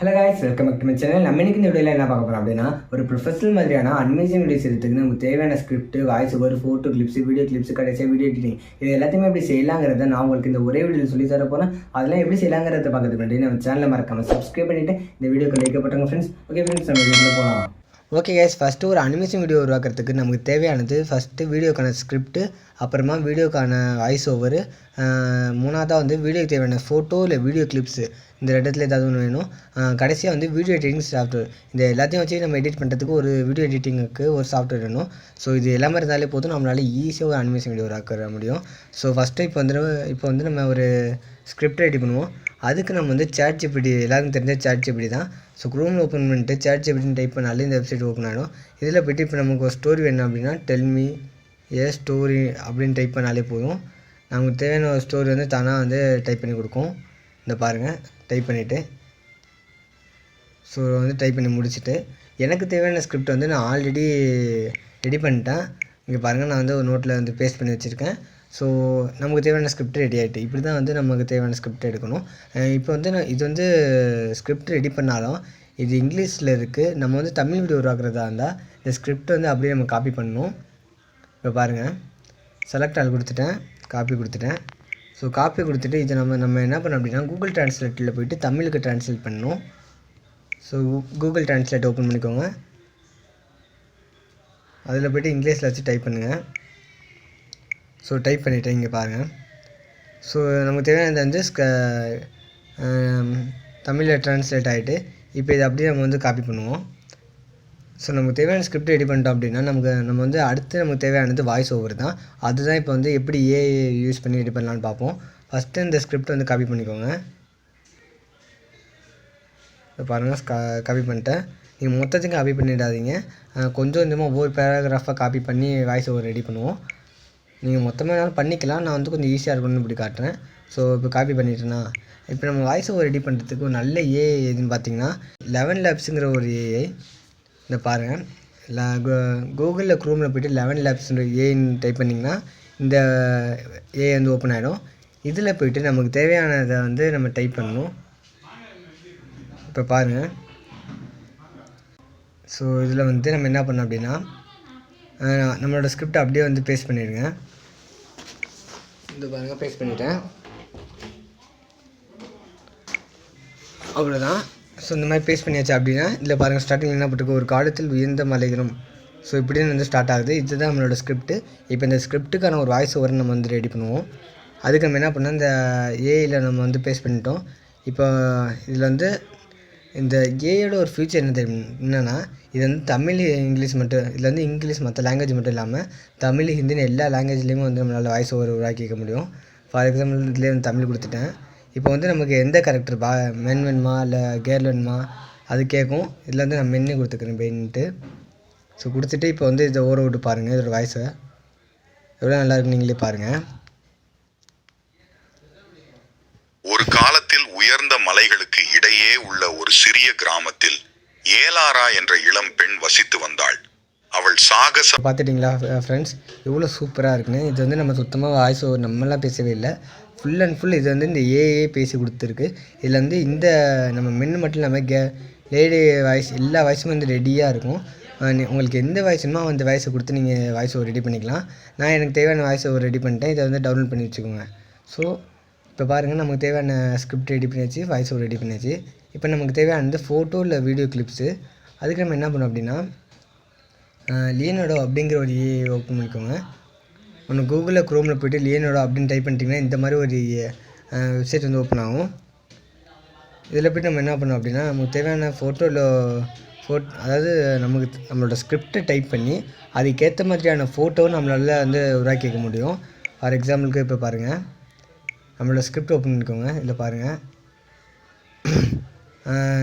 Hello guys, welcome back to my channel. நம்ம இன்னைக்கு இந்த வீடியோவில் என்ன பார்க்க போகிறோம் அப்படின்னா, ஒரு ப்ரொஃபஷனல் மாதிரியான அனிமேஷன் வீடியோஸ் எடுத்துக்கு நமக்கு தேவையான script, voice over, photo clips, video clips, கடைசியாக வீடியோ எடிட்டிங் இது எல்லாத்தையுமே எப்படி செய்யலாங்கிறத நான் உங்களுக்கு இந்த ஒரே வீடியோவில் சொல்லி தர போகிறேன். அதெல்லாம் எப்படி செய்யலாங்கிறத பார்க்கறதுக்கு முன்னாடி நம்ம சேனலை மறக்காமல் சப்ஸ்கிரைப் பண்ணிவிட்டு இந்த வீடியோக்கு லைக் போட்டுருங்க ஃப்ரெண்ட்ஸ். ஓகே ஃப்ரெண்ட்ஸ், நம்ம வீடியோவில் போகலாம். ஓகே கைஸ், ஃபஸ்ட்டு ஒரு அனிமேஷன் வீடியோ உருவாக்குறதுக்கு நமக்கு தேவையானது ஃபஸ்ட்டு வீடியோக்கான ஸ்கிரிப்ட்டு, அப்புறமா வீடியோக்கான வாய்ஸ் ஓவரு, மூணாவதாக வந்து வீடியோக்கு தேவையான ஃபோட்டோ இல்லை வீடியோ கிளிப்ஸு, இந்த இடத்துல ஏதாவது ஒன்று வேணும். கடைசியாக வந்து வீடியோ எடிட்டிங் சாஃப்ட்வேர். இந்த எல்லாத்தையும் வச்சு நம்ம எடிட் பண்ணுறதுக்கு ஒரு வீடியோ எடிட்டிங்க்கு ஒரு சாஃப்ட்வேர் வேணும். ஸோ இது எல்லாமே இருந்தாலே போதும், நம்மளால் ஈஸியாக ஒரு அனிமேஷன் வீடியோ உருவாக்க முடியும். ஸோ ஃபஸ்ட்டு இப்போ வந்து நம்ம ஒரு ஸ்கிரிப்ட் ரெடி பண்ணுவோம். அதுக்கு நம்ம வந்து ChatGPT, எல்லாருக்கும் தெரிஞ்ச ChatGPT தான். ஸோ க்ரோமில் ஓப்பன் பண்ணிட்டு ChatGPTன்னு டைப் பண்ணாலே இந்த வெப்சைட் ஓப்பன் ஆகிடும். இதில் போய்ட்டு இப்போ நமக்கு ஒரு ஸ்டோரி வேணும் அப்படின்னா டெல்மி ஸ்டோரி அப்படின்னு டைப் பண்ணாலே போதும். நமக்கு தேவையான ஒரு ஸ்டோரி வந்து தானாக வந்து டைப் பண்ணி கொடுக்கும். இந்த பாருங்கள், டைப் பண்ணிவிட்டு ஸோ வந்து டைப் பண்ணி முடிச்சுட்டு எனக்கு தேவையான ஸ்கிரிப்ட் வந்து நான் ஆல்ரெடி ரெடி பண்ணிட்டேன். இங்கே பாருங்கள், நான் வந்து ஒரு நோட்டில் வந்து பேஸ்ட் பண்ணி வச்சுருக்கேன். ஸோ நமக்கு தேவையான ஸ்கிரிப்ட் ரெடி ஆகிட்டு, இப்படி தான் வந்து நமக்கு தேவையான ஸ்கிரிப்ட் எடுக்கணும். இப்போ வந்து இது வந்து ஸ்கிரிப்ட் ரெடி பண்ணாலும் இது இங்கிலீஷில் இருக்குது. நம்ம வந்து தமிழ் வீடியோ உருவாக்குறதா இருந்தால் இந்த ஸ்கிரிப்ட் வந்து அப்படியே நம்ம காப்பி பண்ணணும். இப்போ பாருங்கள், செலக்ட் ஆல் கொடுத்துட்டேன், காப்பி கொடுத்துட்டேன். ஸோ காப்பி கொடுத்துட்டு இதை நம்ம என்ன பண்ணோம் அப்படின்னா கூகுள் ட்ரான்ஸ்லேட்டில் போய்ட்டு தமிழுக்கு ட்ரான்ஸ்லேட் பண்ணணும். ஸோ கூகுள் ட்ரான்ஸ்லேட் ஓப்பன் பண்ணிக்கோங்க. அதில் போய்ட்டு இங்கிலீஷில் வச்சு டைப் பண்ணுங்கள். ஸோ டைப் பண்ணிவிட்டேன், இங்கே பாருங்கள். ஸோ நமக்கு தேவையானது வந்து தமிழில் ட்ரான்ஸ்லேட் ஆகிட்டு இப்போ இதை அப்படியே நம்ம வந்து காப்பி பண்ணுவோம். ஸோ நமக்கு தேவையான ஸ்கிரிப்ட் ரெடி பண்ணிட்டோம் அப்படின்னா நம்ம வந்து அடுத்து நமக்கு தேவையானது வாய்ஸ் ஓவர் தான். அதுதான் இப்போ வந்து எப்படி ஏஐ யூஸ் பண்ணி ரெடி பண்ணலான்னு பார்ப்போம். ஃபஸ்ட்டு இந்த ஸ்கிரிப்ட் வந்து காப்பி பண்ணிக்கோங்க. இப்போ பாருங்கள், காப்பி பண்ணிட்டேன். நீங்கள் மொத்தத்துக்கு காப்பி பண்ணிடாதீங்க, கொஞ்சம் கொஞ்சமாக ஒவ்வொரு பேராகிராஃபாக காப்பி பண்ணி வாய்ஸ் ஓவர் ரெடி பண்ணுவோம். நீங்கள் மொத்தமாக பண்ணிக்கலாம், நான் வந்து கொஞ்சம் ஈஸியாக இருக்கணும்னு இப்படி காட்டுறேன். ஸோ இப்போ காப்பி பண்ணிட்டேன்னா இப்போ நம்ம வாய்ஸ் ஓவர் ரெடி பண்ணுறதுக்கு ஒரு நல்ல ஏஐ எதுன்னு பார்த்தீங்கன்னா 11 லேப்ஸுங்கிற ஒரு ஏஐ. இந்த பாருங்கள், கூகுளில் க்ரோமில் போய்ட்டு 11 லேப்ஸ்ன்ற ஏன்னு டைப் பண்ணிங்கன்னா இந்த ஏஐ வந்து ஓப்பன் ஆகிடும். இதில் போய்ட்டு நமக்கு தேவையானதை வந்து நம்ம டைப் பண்ணணும். இப்போ பாருங்கள், ஸோ இதில் வந்து நம்ம என்ன பண்ணோம் அப்படின்னா நம்மளோட ஸ்கிரிப்ட் அப்படியே வந்து பேஸ்ட் பண்ணிடுங்க. இந்த பாருங்கள், பேஸ்ட் பண்ணிட்டேன், அவ்வளோதான். ஸோ இந்த மாதிரி பேஸ்ட் பண்ணியாச்சு அப்படின்னா இதில் பாருங்கள், ஸ்டார்டிங் என்ன போட்டிருக்கு, ஒரு காலத்தில் உயர்ந்த மலைகளும். ஸோ இப்படின்னு வந்து ஸ்டார்ட் ஆகுது. இதுதான் நம்மளோட ஸ்கிரிப்ட்டு. இப்போ இந்த ஸ்கிரிப்ட்டுக்கான ஒரு வாய்ஸ் ஓவர் நம்ம வந்து ரெடி பண்ணுவோம். அதுக்கு நம்ம என்ன பண்ணோம், இந்த ஏஐயில் நம்ம வந்து பேஸ்ட் பண்ணிட்டோம். இப்போ இதில் வந்து இந்த ஏஐயோட ஒரு ஃபியூச்சர் என்னென்னா இது வந்து தமிழ் இங்கிலீஷ் மட்டும், இதில் வந்து இங்கிலீஷ் மற்ற லாங்குவேஜ் மட்டும் இல்லாமல் தமிழ் ஹிந்தின்னு எல்லா லாங்குவேஜ்லேயுமே வந்து நம்மளால் வாய்ஸ் ஓவர் உருவாக்கிக்க முடியும். ஃபார் எக்ஸாம்பிள் இதுலேயே வந்து தமிழ் கொடுத்துட்டேன். இப்போ வந்து நமக்கு எந்த கேரக்டர் மென் வேணுமா இல்லை கேர்ள் வேணுமா அது கேட்கும். இதில் வந்து நான் மென்னே கொடுத்துக்கிறேன் பெயின்ட்டு. ஸோ கொடுத்துட்டு இப்போ வந்து இதை ஓர விட்டு பாருங்கள், இதோட வாய்ஸை எவ்வளோ நல்லா இருக்கு நீங்களே பாருங்கள். ஒரு காலத்தில் உயர்ந்த மலைகளுக்கு இடையே உள்ள ஒரு சிறிய கிராமத்தில் ஏலாரா என்ற இளம் பெண் வசித்து வந்தாள். அவள் சாகச பார்த்துட்டிங்களா ஃப்ரெண்ட்ஸ், எவ்வளோ சூப்பராக இருக்குன்னு. இது வந்து நம்ம சுத்தமாக வாய்ஸ் ஓவர் நம்மளாம் பேசவே இல்லை, ஃபுல் அண்ட் ஃபுல் இது வந்து இந்த ஏஏ பேசி கொடுத்துருக்கு. இதில் வந்து இந்த நம்ம மென்னு மட்டும் இல்லாமல் லேடி வாய்ஸ் எல்லா வாய்ஸும் வந்து ரெடியாக இருக்கும். உங்களுக்கு எந்த வாய்ஸ் வேணுமோ அந்த வாய்ஸை கொடுத்து நீங்கள் வாய்ஸ் ஓவர் ரெடி பண்ணிக்கலாம். நான் எனக்கு தேவையான வாய்ஸ் ஓவர் ரெடி பண்ணிட்டேன். இதை வந்து டவுன்லோட் பண்ணி வச்சுக்கோங்க. ஸோ இப்போ பாருங்கள், நமக்கு தேவையான ஸ்கிரிப்ட் ரெடி பண்ணியாச்சு, வாய்ஸ் ஓவர் ரெடி பண்ணியாச்சு. இப்போ நமக்கு தேவையானது ஃபோட்டோ இல்லை வீடியோ கிளிப்ஸு. அதுக்கு நம்ம என்ன பண்ணோம் அப்படின்னா லியோனார்டோ அப்படிங்கிற ஒரு ஏஐ ஓப்பன் பண்ணிக்கோங்க. ஒன்று கூகுளில் க்ரோமில் போய்ட்டு லியோனார்டோ அப்படின்னு டைப் பண்ணிட்டிங்கன்னா இந்த மாதிரி ஒரு வெப்சைட் வந்து ஓப்பன் ஆகும். இதில் போய்ட்டு நம்ம என்ன பண்ணோம் அப்படின்னா நமக்கு தேவையான அதாவது நம்மளோட ஸ்கிரிப்டை டைப் பண்ணி அதுக்கேற்ற மாதிரியான ஃபோட்டோவும் நம்மளால் வந்து உருவாக்கிக்க முடியும். ஃபார் எக்ஸாம்பிளுக்கு இப்போ பாருங்கள், நம்மளோட ஸ்கிரிப்ட் ஓப்பன் பண்ணிக்கோங்க. இதில் பாருங்கள்,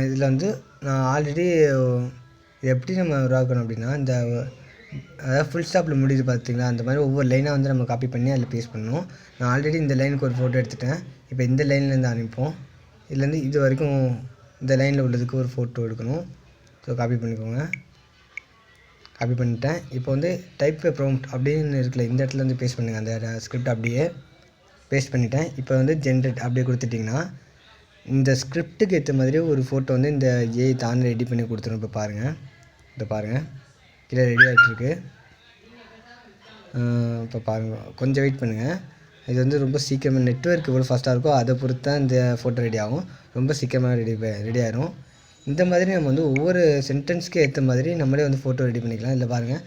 இதில் வந்து நான் ஆல்ரெடி எப்படி நம்ம உருவாக்கணும் அப்படின்னா அதாவது ஃபுல் ஸ்டாப்பில் முடியுது பார்த்தீங்களா, அந்த மாதிரி ஒவ்வொரு லைனாக வந்து நம்ம காப்பி பண்ணி அதில் பேஸ்ட் பண்ணணும். நான் ஆல்ரெடி இந்த லைனுக்கு ஒரு ஃபோட்டோ எடுத்துட்டேன். இப்போ இந்த லைன்லேருந்து ஆரம்பிப்போம். இதுலேருந்து இது வரைக்கும் இந்த லைனில் உள்ளதுக்கு ஒரு ஃபோட்டோ எடுக்கணும். ஸோ காப்பி பண்ணிக்கோங்க. காப்பி பண்ணிட்டேன். இப்போ வந்து டைப் ப்ராம்ப்ட் அப்படின்னு இருக்குல்ல, இந்த இடத்துல வந்து பேஸ்ட் பண்ணுங்கள். அந்த ஸ்கிரிப்ட் அப்படியே பேஸ்ட் பண்ணிட்டேன். இப்போ வந்து ஜென்ரேட் அப்படியே கொடுத்துட்டிங்கன்னா இந்த ஸ்கிரிப்டுக்கு ஏற்ற மாதிரி ஒரு ஃபோட்டோ வந்து இந்த ஏஐ தான் ரெடி பண்ணி கொடுத்துரும். இப்போ பாருங்கள், இதை பாருங்கள், கீழே ரெடி ஆகிட்டுருக்கு. இப்போ பாருங்கள், கொஞ்சம் வெயிட் பண்ணுங்கள். இது வந்து ரொம்ப சீக்கிரமாக நெட்வொர்க் எவ்வளோ ஃபாஸ்ட்டாக இருக்கோ அதை பொறுத்து தான் இந்த ஃபோட்டோ ரெடி ஆகும். ரொம்ப சீக்கிரமாக ரெடி ஆயிரும். இந்த மாதிரி நம்ம வந்து ஒவ்வொரு சென்டென்ஸ்க்கு ஏற்ற மாதிரி நம்மளே வந்து ஃபோட்டோ ரெடி பண்ணிக்கலாம். இதில் பாருங்கள்,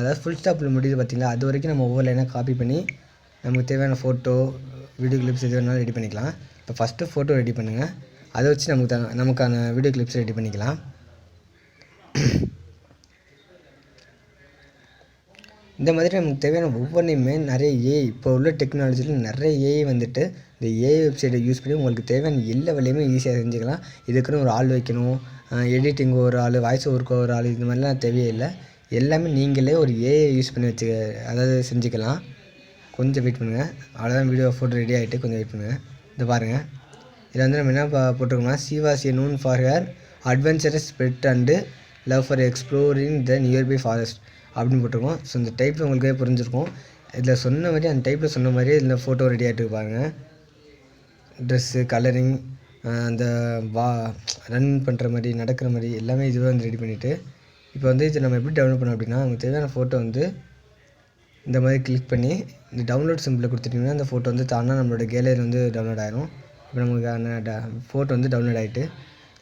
அதாவது ஃபுல் ஸ்டாப்பில் முடியுது பார்த்திங்களா, அது வரைக்கும் நம்ம ஒவ்வொரு லைனாக காப்பி பண்ணி நமக்கு தேவையான ஃபோட்டோ, வீடியோ கிளிப்ஸ் எது வேணாலும் ரெடி பண்ணிக்கலாம். இப்போ ஃபஸ்ட்டு ஃபோட்டோ ரெடி பண்ணுங்கள், அதை வச்சு நமக்கான வீடியோ கிளிப்ஸ் ரெடி பண்ணிக்கலாம். இந்த மாதிரி நமக்கு தேவையான ஒவ்வொன்றையுமே நிறைய ஏஐ, இப்போ உள்ள டெக்னாலஜியில் நிறைய ஏஐ வந்துட்டு இந்த ஏஐ வெப்சைட்டை யூஸ் பண்ணி உங்களுக்கு தேவையான எல்லா வேலையுமே ஈஸியாக செஞ்சுக்கலாம். இதுக்குன்னு ஒரு ஆள் வைக்கணும், எடிட்டிங் ஒரு ஆள், வாய்ஸ் ஓவருக்கு ஒரு ஆள், இது மாதிரிலாம் தேவையில்லை. எல்லாமே நீங்களே ஒரு ஏஐ யூஸ் பண்ணி அதாவது செஞ்சுக்கலாம். கொஞ்சம் வெயிட் பண்ணுங்கள், அவ்வளோதான். வீடியோ ஃபோட்டோ ரெடி ஆகிட்டு கொஞ்சம் வெயிட் பண்ணுங்கள். இந்த பாருங்கள், இதில் வந்து நம்ம என்ன போட்டிருக்கோம்னா, she was a known for her adventurous spirit and love for exploring the nearby forest அப்படின்னு போட்டிருக்கோம். ஸோ இந்த டைப்பில் உங்களுக்கே புரிஞ்சிருக்கும். இதில் சொன்ன மாதிரி அந்த டைப்பில் சொன்ன மாதிரி இதில் ஃபோட்டோ ரெடி ஆகிட்டு பாருங்கள். ட்ரெஸ்ஸு, கலரிங், அந்த ரன் பண்ணுற மாதிரி, நடக்கிற மாதிரி எல்லாமே இதுவே வந்து ரெடி பண்ணிவிட்டு, இப்போ வந்து இது நம்ம எப்படி டவுன்லோட் பண்ணோம் அப்படின்னா, நமக்கு தேவையான ஃபோட்டோ வந்து இந்த மாதிரி கிளிக் பண்ணி இந்த டவுன்லோட் சிம்பிளை கொடுத்துட்டிங்கன்னா அந்த ஃபோட்டோ வந்து தானாக நம்மளோட கேலரியில் வந்து டவுன்லோட் ஆகிரும். இப்போ நமக்கு ஃபோட்டோ வந்து டவுன்லோட் ஆகிட்டு,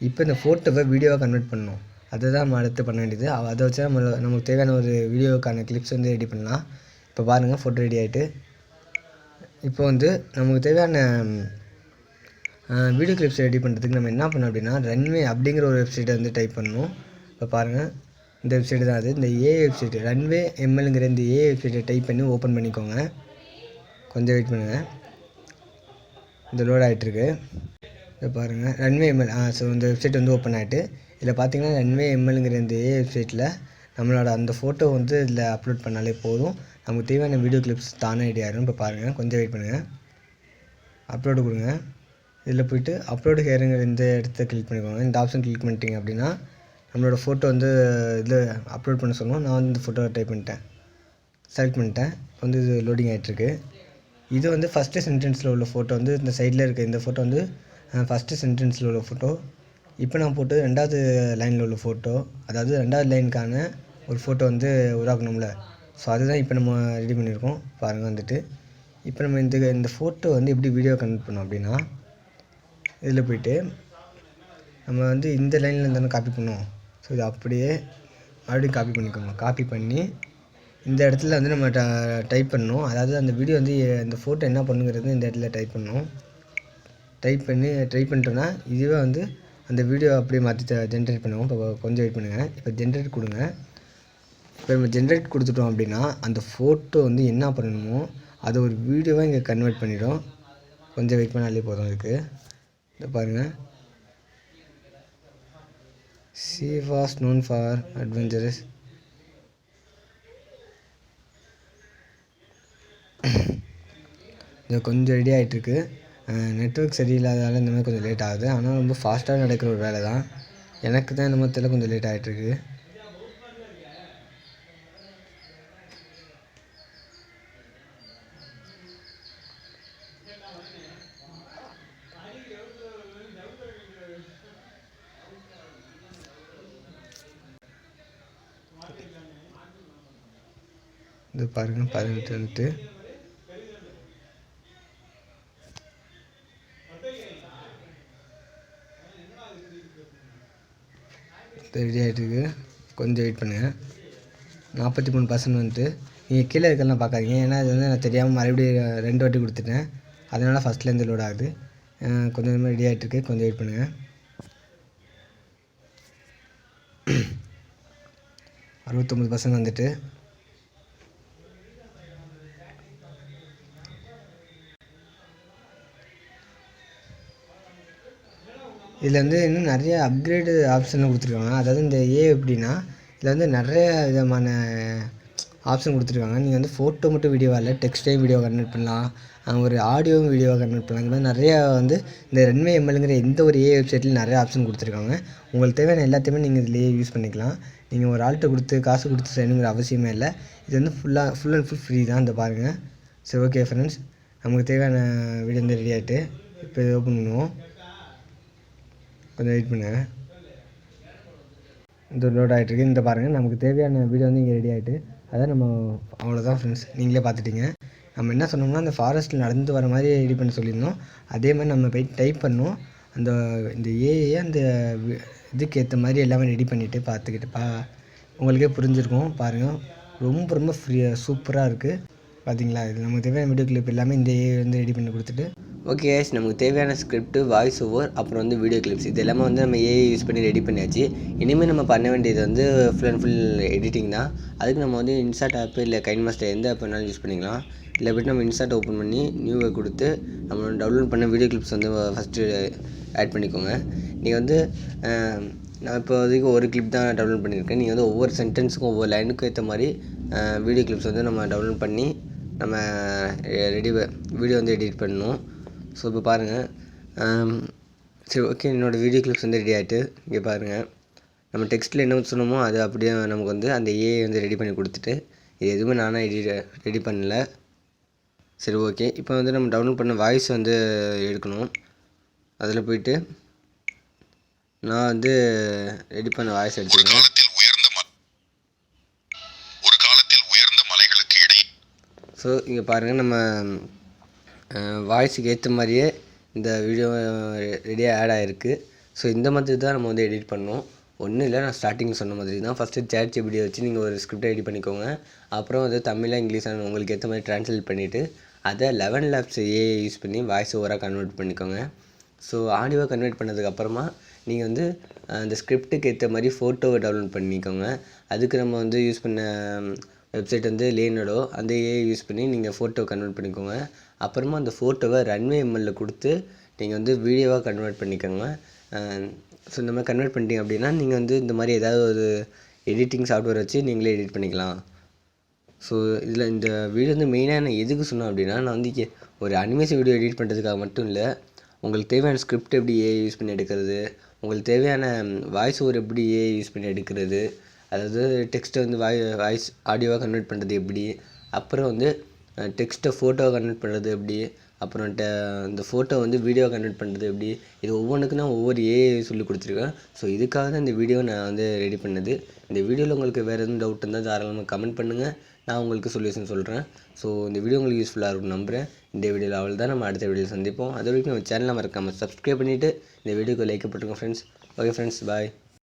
இப்போ இந்த ஃபோட்டோவை வீடியோவாக கன்வெர்ட் பண்ணணும். அதை தான் நம்ம அடுத்து பண்ண வேண்டியது. அதை வச்சு நமக்கு தேவையான ஒரு வீடியோக்கான கிளிப்ஸ் வந்து ரெடி பண்ணலாம். இப்போ பாருங்கள், ஃபோட்டோ ரெடி ஆகிட்டு, இப்போ வந்து நமக்கு தேவையான வீடியோ கிளிப்ஸ் ரெடி பண்ணுறதுக்கு நம்ம என்ன பண்ணோம் அப்படின்னா, ரன்வே அப்படிங்கிற ஒரு வெப்சைட்டை வந்து டைப் பண்ணணும். இப்போ பாருங்கள், இந்த வெப்சைட்டு தான் அது. இந்த ஏஐ வெப்சைட்டு ரன்வே எம்எல்ங்கிற இந்த ஏஐ வெப்சைட்டை டைப் பண்ணி ஓப்பன் பண்ணிக்கோங்க. கொஞ்சம் வெயிட் பண்ணுங்கள், இந்த லோட் ஆகிட்டுருக்கு. இப்போ பாருங்கள், ரன்வே எம்எல். ஸோ இந்த வெப்சைட் வந்து ஓப்பன் ஆகிட்டு, இதில் பார்த்தீங்கன்னா ரன்வே எம்எல்ங்கிற இந்த ஏஐ வெப்சைட்டில் நம்மளோட அந்த ஃபோட்டோ வந்து இதில் அப்லோட் பண்ணாலே போதும். நமக்கு தேவையான வீடியோ கிளிப்ஸ் தானே ரெடி ஆகிடும். இப்போ பாருங்கள், கொஞ்சம் வெயிட் பண்ணுங்கள், அப்லோடு கொடுங்க. இதில் போய்ட்டு அப்லோடு ஹேருங்கிற இந்த இடத்த கிளிக் பண்ணிக்கோங்க. இந்த ஆப்ஷன் கிளிக் பண்ணிட்டீங்க அப்படின்னா நம்மளோட ஃபோட்டோ வந்து இதில் அப்லோட் பண்ண சொல்லுவோம். நான் வந்து இந்த ஃபோட்டோ டைப் பண்ணிட்டேன், செலக்ட் பண்ணிட்டேன். வந்து இது லோடிங் ஆகிட்டுருக்கு. இது வந்து ஃபஸ்ட்டு சென்டென்ஸில் உள்ள ஃபோட்டோ வந்து இந்த சைடில் இருக்க இந்த ஃபோட்டோ வந்து ஃபஸ்ட்டு சென்டென்ஸில் உள்ள ஃபோட்டோ. இப்போ நான் போட்டு 2வது லைனில் உள்ள ஃபோட்டோ, அதாவது 2வது லைனுக்கான ஒரு ஃபோட்டோ வந்து உருவாக்கணும்ல. ஸோ அதுதான் இப்போ நம்ம ரெடி பண்ணியிருக்கோம். பாருங்கள், வந்துட்டு இப்போ நம்ம இந்த ஃபோட்டோ வந்து எப்படி வீடியோ கன்வெர்ட் பண்ணோம் அப்படின்னா, இதில் போய்ட்டு நம்ம வந்து இந்த லைனில் இருந்தாலும் காப்பி பண்ணுவோம். ஸோ இது அப்படியே மறுபடியும் காப்பி பண்ணிக்கோங்க. காப்பி பண்ணி இந்த இடத்துல வந்து நம்ம டைப் பண்ணணும். அதாவது அந்த வீடியோ வந்து இந்த ஃபோட்டோ என்ன பண்ணுங்கிறது இந்த இடத்துல டைப் பண்ணணும். டைப் பண்ணிட்டோன்னா இதுவே வந்து அந்த வீடியோ அப்படியே மாற்றி ஜென்ரேட் பண்ணுவோம். இப்போ கொஞ்சம் வெயிட் பண்ணுங்கள், இப்போ ஜென்ரேட் கொடுங்க. இப்போ நம்ம ஜென்ரேட் கொடுத்துட்டோம் அப்படின்னா அந்த ஃபோட்டோ வந்து என்ன பண்ணணுமோ அதை ஒரு வீடியோவாக இங்கே கன்வெர்ட் பண்ணிடும். கொஞ்சம் வெயிட் பண்ணாலே போதும். அதுக்கு இதை பாருங்கள், she was known for adventurous. இது கொஞ்சம் ரெடி ஆகிட்டுருக்கு. நெட்வொர்க் சரியில்லாததால் இந்த மாதிரி கொஞ்சம் லேட் ஆகுது. ஆனால் ரொம்ப ஃபாஸ்ட்டாக நடக்கிற ஒரு வேலை தான். எனக்கு தான் இந்த மாதிரி கொஞ்சம் லேட் ஆகிட்டுருக்கு. இது பாருங்கள், 18 வந்துட்டு ரெடி ஆகிட்டுருக்கு. கொஞ்சம் வெயிட் பண்ணுங்கள். 43% வந்துட்டு நீங்கள் கீழே இருக்கலாம் பார்க்காதீங்க, ஏன்னா இது வந்து நான் தெரியாமல் மறுபடியும் 2 வாட்டி கொடுத்துட்டேன். அதனால் ஃபஸ்ட்லேருந்து லோட் ஆகுது. கொஞ்சம் ரெடி ஆகிட்டுருக்கு. கொஞ்சம் வெயிட் பண்ணுங்கள். 69% வந்துட்டு இதில் வந்து இன்னும் நிறைய அப்கிரேடு ஆப்ஷன்லாம் கொடுத்துருக்காங்க. அதாவது இந்த எப்படின்னா இதில் வந்து நிறைய விதமான ஆப்ஷன் கொடுத்துருக்காங்க. நீங்கள் வந்து ஃபோட்டோ மட்டும் வீடியோவாக இல்லை, டெக்ஸ்டையும் வீடியோ கன்வெர்ட் பண்ணலாம், ஒரு ஆடியோவும் வீடியோவாக கன்வெர்ட் பண்ணலாம். இந்த மாதிரி நிறையா வந்து இந்த ரன்வே எம்எல்ங்கிற எந்த ஒரு வெப்சைட்லையும் நிறைய ஆப்ஷன் கொடுத்துருக்காங்க. உங்களுக்கு தேவையான எல்லாத்தையுமே நீங்கள் இதிலேயே யூஸ் பண்ணிக்கலாம். நீங்கள் ஒரு ஆள்கிட்ட கொடுத்து காசு கொடுத்து செய்யணுங்கிற அவசியமே இல்லை. இது வந்து ஃபுல் அண்ட் ஃபுல் ஃப்ரீ தான். இந்த பாருங்கள். சரி, ஓகே ஃப்ரெண்ட்ஸ், நமக்கு தேவையான வீடியோ வந்து ரெடி ஆகிட்டு இப்போ இது ஓப்பன் பண்ணுவோம். கொஞ்சம் வெயிட் பண்ணுங்கள். இந்த லோட் ஆகிட்டுருக்கு. இந்த பாருங்கள், நமக்கு தேவையான வீடியோ வந்து இங்கே ரெடி ஆகிட்டு, அதான் நம்ம அவ்வளோதான் ஃப்ரெண்ட்ஸ், நீங்களே பார்த்துட்டீங்க. நம்ம என்ன சொன்னோம்னா அந்த ஃபாரஸ்ட்டில் நடந்து வர மாதிரி ரெடி பண்ண சொல்லியிருந்தோம். அதே மாதிரி நம்ம போய் டைப் பண்ணோம். இந்த ஏஐயை அந்த இதுக்கு ஏற்ற மாதிரி எல்லாமே ரெடி பண்ணிவிட்டு பார்த்துக்கிட்டு உங்களுக்கே புரிஞ்சிருக்கும். பாருங்கள், ரொம்ப ரொம்ப சூப்பராக இருக்குது. பார்த்தீங்களா, இது நமக்கு தேவையான வீடியோ கிளிப் எல்லாமே இந்த ஏஐ வந்து ரெடி பண்ணி கொடுத்துட்டு. ஓகே கைஸ், நமக்கு தேவையான ஸ்கிரிப்ட், வாய்ஸ் ஓவர், அப்புறம் வந்து வீடியோ கிளிப்ஸ் இது எல்லாமே வந்து நம்ம ஏஐ யூஸ் பண்ணி ரெடி பண்ணியாச்சு. இனிமேல் நம்ம பண்ண வேண்டியது வந்து ஃபுல் அண்ட் ஃபுல் எடிட்டிங் தான். அதுக்கு நம்ம வந்து இன்ஸ்டாட் ஆப் இல்லை கைன்மாஸ்டர் எந்த ஆப் வேணாலும் யூஸ் பண்ணிக்கலாம். இல்லை போய்ட்டு நம்ம இன்ஸ்டாட் ஓப்பன் பண்ணி நியூவை கொடுத்து நம்ம டவுன்லோட் பண்ண வீடியோ கிளிப்ஸ் வந்து ஃபஸ்ட்டு ஆட் பண்ணிக்கோங்க. நீங்கள் வந்து நான் இப்போதைக்கு ஒரு கிளிப் தான் டவுன்லோட் பண்ணியிருக்கேன். நீங்கள் வந்து ஒவ்வொரு சென்டென்ஸுக்கும் ஒவ்வொரு லைனுக்கும் ஏற்ற மாதிரி வீடியோ கிளிப்ஸ் வந்து நம்ம டவுன்லோட் பண்ணி நம்ம வீடியோ வந்து எடிட் பண்ணணும். ஸோ இப்போ பாருங்கள், சரி ஓகே, என்னோடய வீடியோ கிளிப்ஸ் வந்து ரெடி ஆகிட்டு இங்கே பாருங்கள். நம்ம டெக்ஸ்ட்டில் என்ன சொன்னோமோ அது அப்படியே நமக்கு வந்து அந்த ஏஐ வந்து ரெடி பண்ணி கொடுத்துட்டு, இது எதுவுமே நானாக ரெடி பண்ணல. சரி ஓகே, இப்போ வந்து நம்ம டவுன்லோட் பண்ண வாய்ஸ் வந்து எடுக்கணும். அதில் போயிட்டு நான் வந்து ரெடி பண்ண வாய்ஸ் எடுத்துக்கிறேன். ஒரு காலத்தில் உயர்ந்த மலைகளுக்கு இடையே. ஸோ இங்கே பாருங்கள், நம்ம வாய்ஸுக்கு ஏற்ற மாதிரியே இந்த வீடியோ ரெடியாக ஆட் ஆகிருக்கு. ஸோ இந்த மாதிரி தான் நம்ம வந்து எடிட் பண்ணோம். ஒன்றும் இல்லை, நான் ஸ்டார்டிங் சொன்ன மாதிரி தான். ஃபஸ்ட்டு ChatGPT வச்சு நீங்கள் ஒரு ஸ்கிரிப்டை ரெடி பண்ணிக்கோங்க. அப்புறம் வந்து தமிழாக இங்கிலீஷாக உங்களுக்கு ஏற்ற மாதிரி ட்ரான்ஸ்லேட் பண்ணிவிட்டு அதை 11 Labs ஏஐ யூஸ் பண்ணி வாய்ஸ் ஓவராக கன்வெர்ட் பண்ணிக்கோங்க. ஸோ ஆடியோவாக கன்வெர்ட் பண்ணதுக்கப்புறமா நீங்கள் வந்து அந்த ஸ்கிரிப்டுக்கு ஏற்ற மாதிரி ஃபோட்டோவை டவுன்லோட் பண்ணிக்கோங்க. அதுக்கு நம்ம வந்து யூஸ் பண்ண வெப்சைட் வந்து லேனடோ, அந்த ஏஐ யூஸ் பண்ணி நீங்கள் ஃபோட்டோ கன்வெர்ட் பண்ணிக்கோங்க. அப்புறமா அந்த ஃபோட்டோவை ரன்வே எம்எல்ல கொடுத்து நீங்கள் வந்து வீடியோவாக கன்வெர்ட் பண்ணிக்கோங்க. ஸோ இந்த மாதிரி கன்வெர்ட் பண்ணிட்டீங்க அப்படின்னா நீங்கள் வந்து இந்த மாதிரி ஏதாவது ஒரு எடிட்டிங் சாஃப்ட்வேர் வச்சு நீங்களே எடிட் பண்ணிக்கலாம். ஸோ இதில் இந்த வீடியோ வந்து மெயினாக நான் எதுக்கு சொன்னேன் அப்படின்னா, நான் வந்து ஒரு அனிமேஷன் வீடியோ எடிட் பண்ணுறதுக்காக மட்டும் இல்லை, உங்களுக்கு தேவையான ஸ்கிரிப்ட் எப்படி ஏஐ யூஸ் பண்ணி எடுக்கிறது, உங்களுக்கு தேவையான வாய்ஸ் ஓவர் எப்படி ஏஐ யூஸ் பண்ணி எடுக்கிறது, அதாவது டெக்ஸ்ட்டை வந்து வாய்ஸ் ஆடியோவாக கன்வெர்ட் பண்ணுறது எப்படி, அப்புறம் வந்து டெக்ஸ்ட்டை ஃபோட்டோவை கன்வெர்ட் பண்ணுறது எப்படி, அப்புறம் இந்த ஃபோட்டோ வந்து வீடியோ கன்வெர்ட் பண்ணுறது எப்படி, இது ஒவ்வொன்றுக்கும் நான் ஒவ்வொரு ஏஐ சொல்லி கொடுத்துருக்கேன். ஸோ இதுக்காக தான் இந்த வீடியோ நான் வந்து ரெடி பண்ணது. இந்த வீடியோவில் உங்களுக்கு வேறு எதுவும் டவுட் இருந்தால் தாராளமாக கமெண்ட் பண்ணுங்கள், நான் உங்களுக்கு சொல்யூஷன் சொல்கிறேன். ஸோ இந்த வீடியோ உங்களுக்கு யூஸ்ஃபுல்லாக இருக்கும்னு நம்புகிறேன். இந்த வீடியோவில் அவள் தான், நம்ம அடுத்த வீடியோவில் சந்திப்போம். அது வரைக்கும் நம்ம சேனலை மறக்காமல் சப்ஸ்கிரைப் பண்ணிவிட்டு இந்த வீடியோக்கு லைக் போட்டுருங்க ஃப்ரெண்ட்ஸ். ஓகே ஃப்ரெண்ட்ஸ், பாய்.